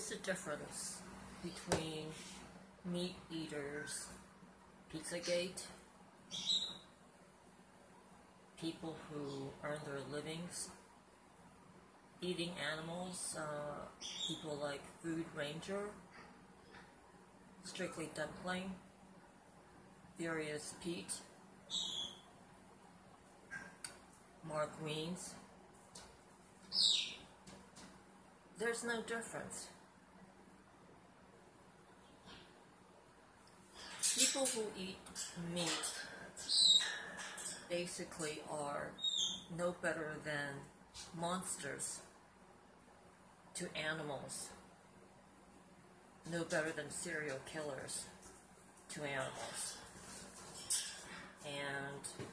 is the difference between meat eaters, Pizzagate, people who earn their livings eating animals, people like Food Ranger, Strictly Dumpling, Furious Pete, Mark Wiens? There's no difference. People who eat meat basically are no better than monsters to animals, no better than serial killers to animals. And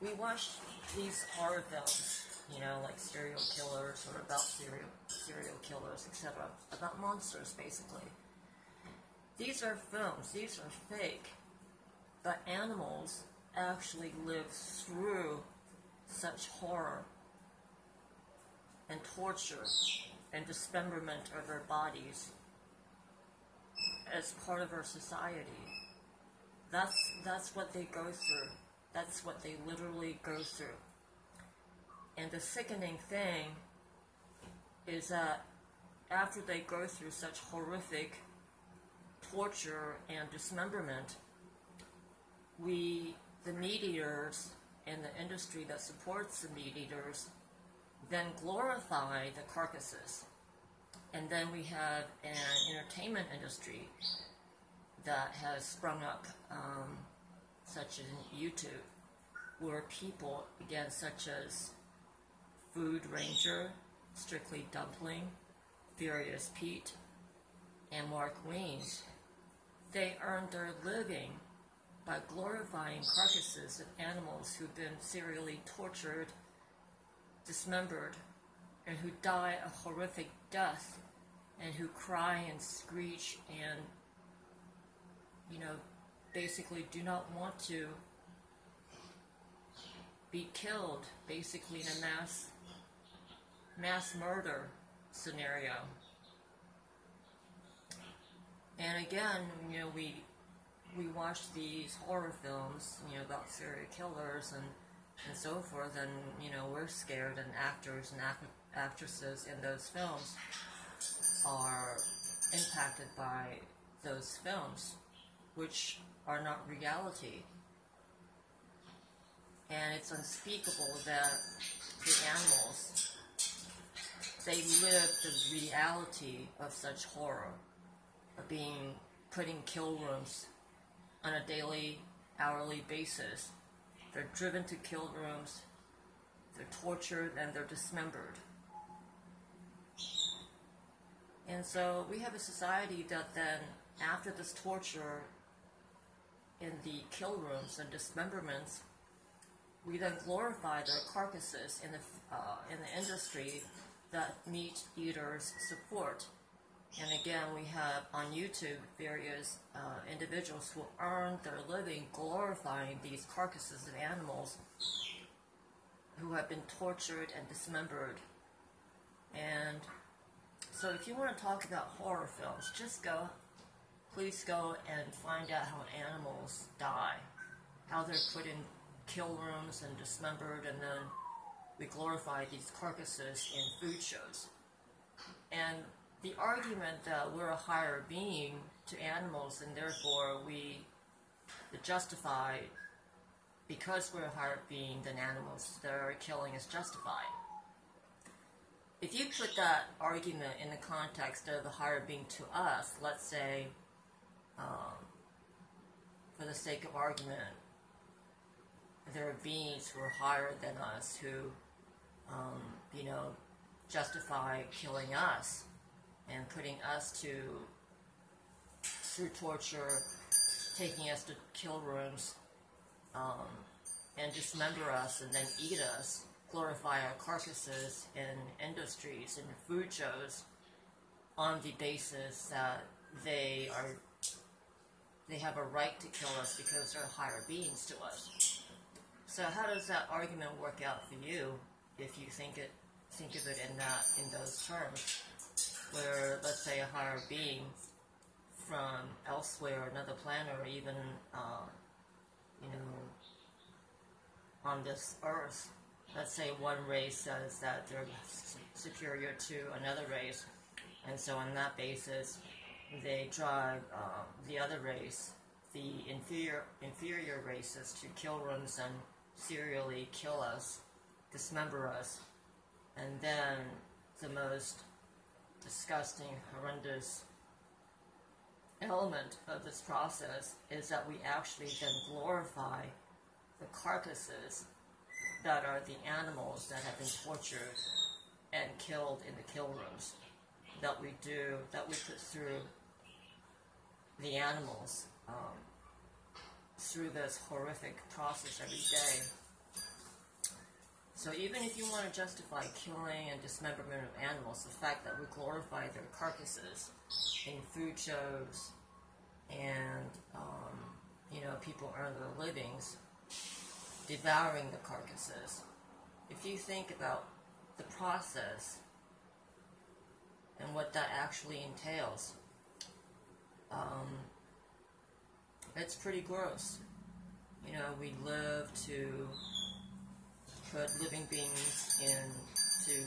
we watch these horror films, you know, like serial killers or about serial killers, etc., about monsters, basically. These are films, these are fake, but animals actually live through such horror and torture and dismemberment of their bodies as part of our society. That's what they go through. That's what they literally go through. And the sickening thing is that after they go through such horrific torture and dismemberment, we, the meat eaters and the industry that supports the meat eaters, then glorify the carcasses. And then we have an entertainment industry that has sprung up, such as YouTube, where people, again, such as Food Ranger, Strictly Dumpling, Furious Pete, and Mark Wiens, they earn their living by glorifying carcasses of animals who've been serially tortured, dismembered, and who die a horrific death, and who cry and screech and, you know, basically do not want to be killed, basically in a mass murder scenario. And again, you know, we watch these horror films, you know, about serial killers and so forth, and, you know, we're scared, and actors and actresses in those films are impacted by those films, which are not reality. And it's unspeakable that the animals, they live the reality of such horror, of being put in kill rooms on a daily, hourly basis. They're driven to kill rooms, they're tortured, and they're dismembered. And so we have a society that then, after this torture in the kill rooms and dismemberments, we then glorify their carcasses in the industry that meat eaters support. And again, we have on YouTube various individuals who earn their living glorifying these carcasses of animals who have been tortured and dismembered. And so if you want to talk about horror films, please go and find out how animals die, how they're put in kill rooms and dismembered, and then we glorify these carcasses in food shows. And the argument that we're a higher being to animals, and therefore justify, because we're a higher being than animals, their killing is justified. If you put that argument in the context of the higher being to us, let's say, for the sake of argument, there are beings who are higher than us who, you know, justify killing us and putting us through torture, taking us to kill rooms, and dismember us and then eat us, glorify our carcasses in industries and food shows on the basis that they have a right to kill us because they're higher beings to us. So how does that argument work out for you if you think of it in those terms? where, let's say, a higher being from elsewhere, another planet, or even, you know, on this Earth, let's say one race says that they're superior to another race, and so on that basis, they drive the other race, the inferior races, to kill rooms and serially kill us, dismember us, and then the most disgusting, horrendous element of this process is that we actually then glorify the carcasses that are the animals that have been tortured and killed in the kill rooms, that we put through the animals through this horrific process every day. So even if you want to justify killing and dismemberment of animals, the fact that we glorify their carcasses in food shows and, you know, people earn their livings devouring the carcasses. If you think about the process and what that actually entails, it's pretty gross. You know, we live to put living beings into,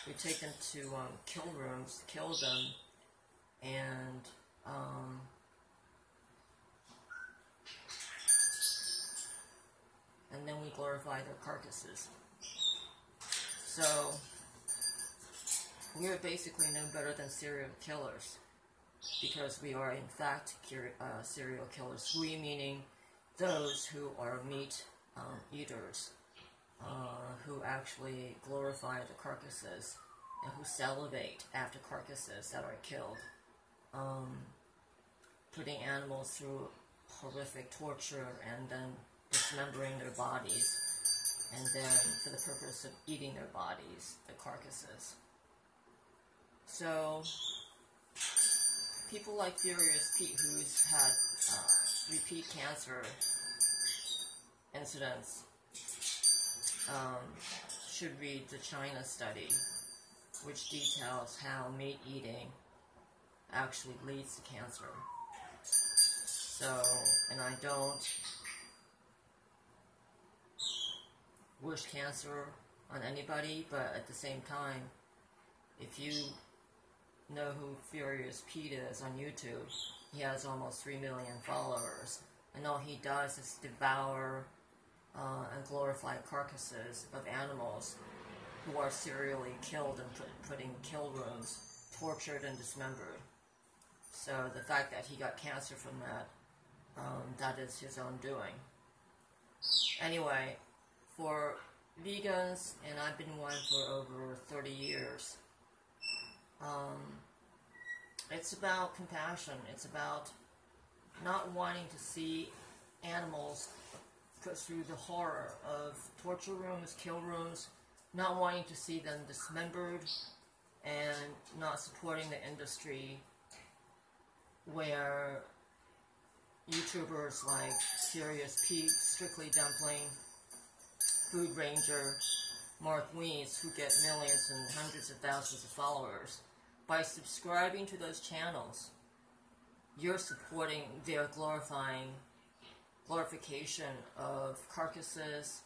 we take them to kill rooms, kill them, and then we glorify their carcasses. So we are basically no better than serial killers, because we are in fact serial killers. We meaning those who are meat eaters, who actually glorify the carcasses and who salivate after carcasses that are killed, putting animals through horrific torture and then dismembering their bodies, and then for the purpose of eating their bodies, the carcasses. So people like Furious Pete, who's had repeat cancer incidents, should read the China study, which details how meat eating actually leads to cancer. So, and I don't wish cancer on anybody, but at the same time, if you know who Furious Pete is on YouTube, he has almost 3 million followers, and all he does is devour and glorify carcasses of animals who are serially killed and put in kill rooms, tortured and dismembered. So the fact that he got cancer from that, that is his own doing. Anyway, for vegans, and I've been one for over 30 years, it's about compassion. It's about not wanting to see animals put through the horror of torture rooms, kill rooms, not wanting to see them dismembered, and not supporting the industry where YouTubers like Furious Pete, Strictly Dumpling, Food Ranger, Mark Weeds, who get millions and hundreds of thousands of followers, by subscribing to those channels, you're supporting their glorification of carcasses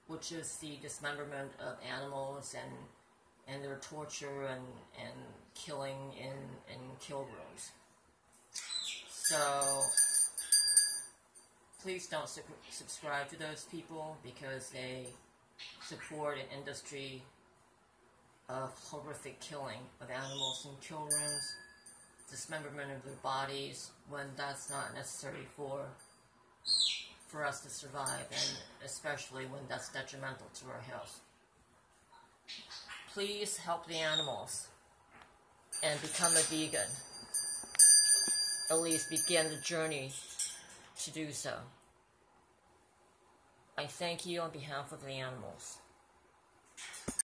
which is the dismemberment of animals and their torture and killing in kill rooms. So please don't subscribe to those people, because they support an industry of horrific killing of animals in kill rooms, dismemberment of their bodies, when that's not necessary for us to survive, and especially when that's detrimental to our health. Please help the animals and become a vegan. At least begin the journey to do so. I thank you on behalf of the animals.